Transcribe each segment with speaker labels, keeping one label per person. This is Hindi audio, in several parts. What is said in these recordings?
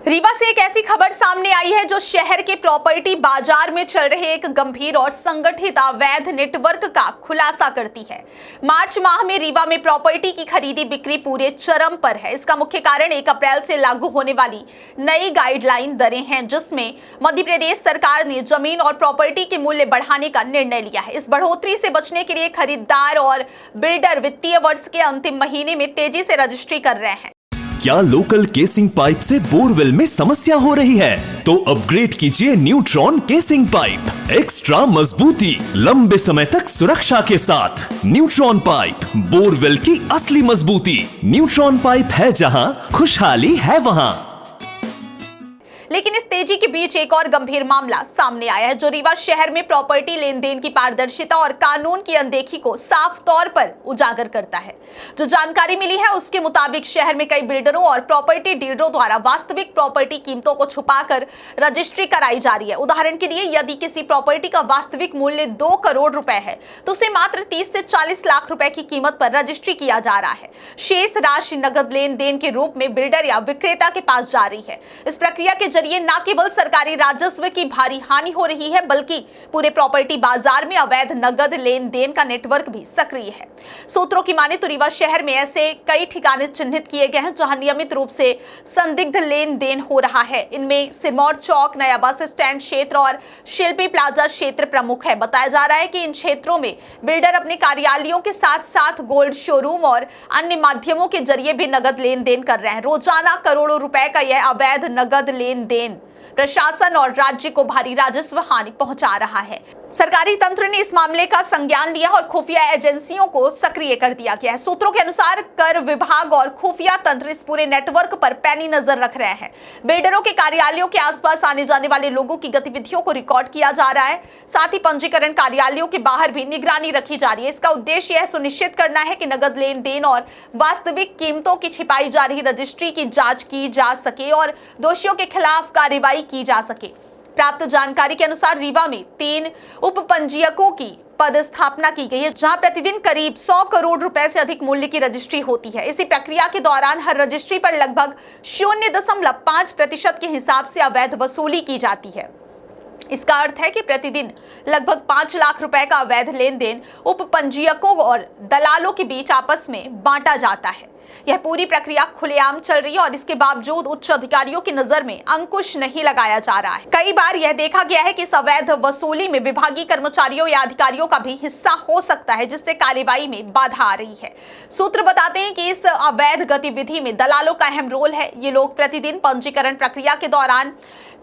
Speaker 1: रीवा से एक ऐसी खबर सामने आई है जो शहर के प्रॉपर्टी बाजार में चल रहे एक गंभीर और संगठित अवैध नेटवर्क का खुलासा करती है। मार्च माह में रीवा में प्रॉपर्टी की खरीदी बिक्री पूरे चरम पर है। इसका मुख्य कारण 1 अप्रैल से लागू होने वाली नई गाइडलाइन दरें हैं, जिसमें मध्य प्रदेश सरकार ने जमीन और प्रॉपर्टी के मूल्य बढ़ाने का निर्णय लिया है। इस बढ़ोतरी से बचने के लिए खरीदार और बिल्डर वित्तीय वर्ष के अंतिम महीने में तेजी से रजिस्ट्री कर रहे हैं।
Speaker 2: क्या लोकल केसिंग पाइप से बोरवेल में समस्या हो रही है? तो अपग्रेड कीजिए न्यूट्रॉन केसिंग पाइप। एक्स्ट्रा मजबूती, लंबे समय तक सुरक्षा के साथ। न्यूट्रॉन पाइप, बोरवेल की असली मजबूती। न्यूट्रॉन पाइप है जहां, खुशहाली है वहां।
Speaker 1: लेकिन इस तेजी के बीच एक और गंभीर मामला सामने आया है, जो रीवा शहर में प्रॉपर्टी लेन देन की पारदर्शिता और कानून की अनदेखी को साफ तौर पर उजागर करता है। जो जानकारी मिली है उसके मुताबिक शहर में कई बिल्डरों और प्रॉपर्टी डीलरों द्वारा वास्तविक प्रॉपर्टी कीमतों को छुपाकर रजिस्ट्री कराई जा रही है। उदाहरण के लिए, यदि किसी प्रॉपर्टी का वास्तविक मूल्य 2 करोड़ रुपए है तो उसे मात्र 30 से 40 लाख रुपए की कीमत पर रजिस्ट्री किया जा रहा है। शेष राशि नगद लेन देन के रूप में बिल्डर या विक्रेता के पास जा रही है। इस प्रक्रिया के जरिए न केवल सरकारी राजस्व की भारी हानि हो रही है, बल्कि पूरे प्रॉपर्टी बाजार में अवैध नगद लेन देन का नेटवर्क भी सक्रिय है। सूत्रों की माने तो रीवा शहर में ऐसे कई ठिकाने चिन्हित किए गए हैं जहां नियमित रूप से संदिग्ध लेन देन हो रहा है। इनमें सिरमौर चौक, नया बस स्टैंड क्षेत्र और शिल्पी प्लाजा क्षेत्र प्रमुख है। बताया जा रहा है कि इन क्षेत्रों में बिल्डर अपने कार्यालयों के साथ साथ गोल्ड शोरूम और अन्य माध्यमों के जरिए भी नगद लेन देन कर रहे हैं। रोजाना करोड़ों रुपए का यह अवैध नगद लेन देन प्रशासन और राज्य को भारी राजस्व हानि पहुंचा रहा है। सरकारी तंत्र ने इस मामले का संज्ञान लिया और खुफिया एजेंसियों को सक्रिय कर दिया गया है। सूत्रों के अनुसार कर विभाग और खुफिया तंत्र इस पूरे नेटवर्क पर पैनी नजर रख रहे हैं। बिल्डरों के कार्यालयों के आसपास आने जाने वाले लोगों की गतिविधियों को रिकॉर्ड किया जा रहा है। साथ ही पंजीकरण कार्यालयों के बाहर भी निगरानी रखी जा रही है। इसका उद्देश्य यह सुनिश्चित करना है कि नगद लेन देन और वास्तविक कीमतों की छिपाई जा रही रजिस्ट्री की जांच की जा सके और दोषियों के खिलाफ कार्रवाई की जा सके। प्राप्त जानकारी के अनुसार रीवा में 3 उप पंजीयकों की पदस्थापना की गई है, जहां प्रतिदिन करीब 100 करोड़ रुपए से अधिक मूल्य की रजिस्ट्री होती है। इसी प्रक्रिया के दौरान हर रजिस्ट्री पर लगभग 0.5% के हिसाब से अवैध वसूली की जाती है। इसका अर्थ है कि प्रतिदिन लगभग 5 लाख रुपए का अवैध लेन देन उप पंजीयकों और दलालों के बीच आपस में बांटा जाता है। यह पूरी प्रक्रिया खुलेआम चल रही है और इसके बावजूद उच्च अधिकारियों की नजर में अंकुश नहीं लगाया जा रहा है। कई बार यह देखा गया है कि इस अवैध वसूली में विभागीय कर्मचारियों या अधिकारियों का भी हिस्सा हो सकता है, जिससे कार्रवाई में बाधा आ रही है। सूत्र बताते हैं कि इस अवैध गतिविधि में दलालों का अहम रोल है। ये लोग प्रतिदिन पंजीकरण प्रक्रिया के दौरान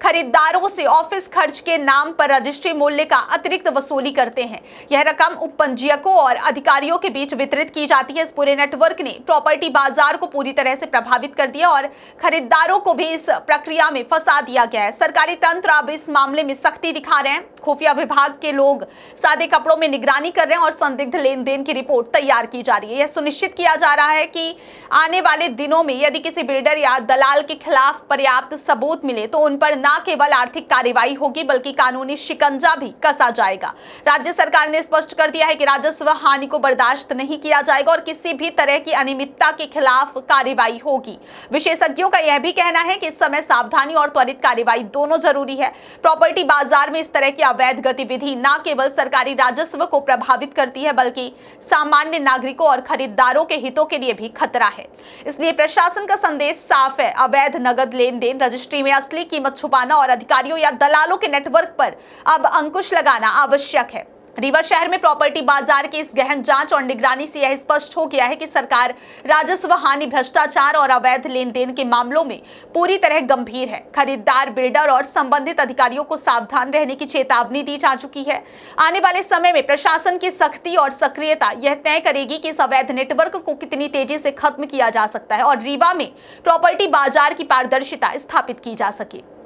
Speaker 1: खरीदारों से ऑफिस खर्च के नाम पर रजिस्ट्री मूल्य का अतिरिक्त वसूली करते हैं। यह रकम उप पंजीयकों और अधिकारियों के बीच वितरित की जाती है। इस पूरे नेटवर्क ने प्रॉपर्टी बाजार को पूरी तरह से प्रभावित कर दिया और खरीदारों को भी इस प्रक्रिया में फंसा दिया गया है। सरकारी तंत्र अब इस मामले में सख्ती दिखा रहे हैं। खुफिया विभाग के लोग सादे कपड़ों में निगरानी कर रहे हैं और संदिग्ध लेन देन की रिपोर्ट तैयार की जा रही है। यह सुनिश्चित किया जा रहा है कि आने वाले दिनों में यदि किसी बिल्डर या दलाल के खिलाफ पर्याप्त सबूत मिले तो उन पर न केवल आर्थिक कार्रवाई होगी, बल्कि कानूनी शिकंजा भी कसा जाएगा। राज्य सरकार ने स्पष्ट कर दिया है कि राजस्व हानि को बर्दाश्त नहीं किया जाएगा और किसी भी तरह की अनियमितता के खिलाफ कार्रवाई होगी। विशेषज्ञों का यह भी कहना है कि इस समय सावधानी और त्वरित कार्रवाई दोनों जरूरी है। प्रॉपर्टी बाजार में इस तरह की अवैध गतिविधि न केवल सरकारी राजस्व को प्रभावित करती है, बल्कि सामान्य नागरिकों और खरीदारों के हितों के लिए भी खतरा है। इसलिए प्रशासन का संदेश साफ है: अवैध नगद लेन देन, रजिस्ट्री में असली कीमत छुपाना और अधिकारियों या दलालों के नेटवर्क पर अब अंकुश लगाना आवश्यक है। रीवा शहर में प्रॉपर्टी बाजार की इस गहन जांच और निगरानी से यह स्पष्ट हो गया है कि सरकार राजस्व हानि, भ्रष्टाचार और अवैध लेन देन के मामलों में पूरी तरह गंभीर है। खरीदार, बिल्डर और संबंधित अधिकारियों को सावधान रहने की चेतावनी दी जा चुकी है। आने वाले समय में प्रशासन की सख्ती और सक्रियता यह तय करेगी कि इस अवैध नेटवर्क को कितनी तेजी से खत्म किया जा सकता है और रीवा में प्रॉपर्टी बाजार की पारदर्शिता स्थापित की जा सके।